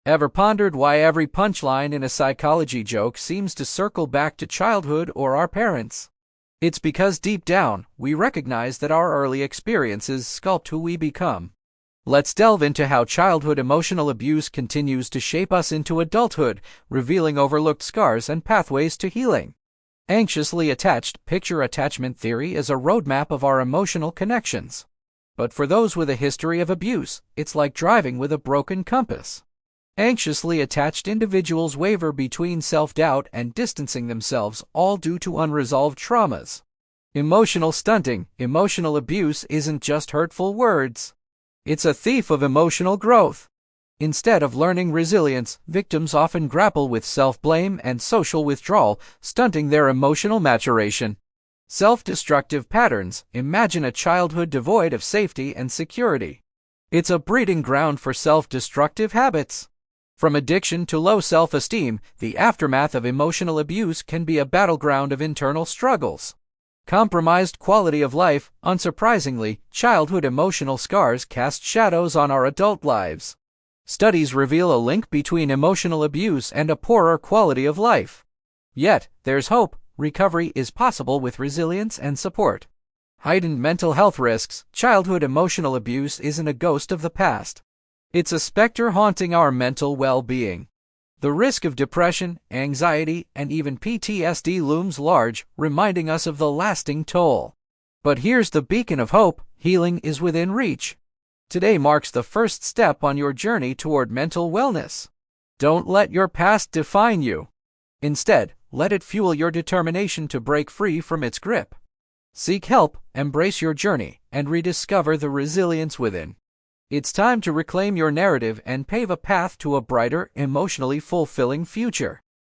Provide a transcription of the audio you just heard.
Ever pondered why every punchline in a psychology joke seems to circle back to childhood or our parents? It's because deep down, we recognize that our early experiences sculpt who we become. Let's delve into how childhood emotional abuse continues to shape us into adulthood, revealing overlooked scars and pathways to healing. Anxiously attached picture attachment theory is a roadmap of our emotional connections. But for those with a history of abuse, it's like driving with a broken compass. Anxiously attached individuals waver between self-doubt and distancing themselves, all due to unresolved traumas. Emotional stunting, emotional abuse isn't just hurtful words. It's a thief of emotional growth. Instead of learning resilience, victims often grapple with self-blame and social withdrawal, stunting their emotional maturation. Self-destructive patterns. Imagine a childhood devoid of safety and security. It's a breeding ground for self-destructive habits. From addiction to low self-esteem, the aftermath of emotional abuse can be a battleground of internal struggles. Compromised quality of life. Unsurprisingly, childhood emotional scars cast shadows on our adult lives. Studies reveal a link between emotional abuse and a poorer quality of life. Yet, there's hope. Recovery is possible with resilience and support. Heightened mental health risks. Childhood emotional abuse isn't a ghost of the past. It's a specter haunting our mental well-being. The risk of depression, anxiety, and even PTSD looms large, reminding us of the lasting toll. But here's the beacon of hope: healing is within reach. Today marks the first step on your journey toward mental wellness. Don't let your past define you. Instead, let it fuel your determination to break free from its grip. Seek help, embrace your journey, and rediscover the resilience within. It's time to reclaim your narrative and pave a path to a brighter, emotionally fulfilling future.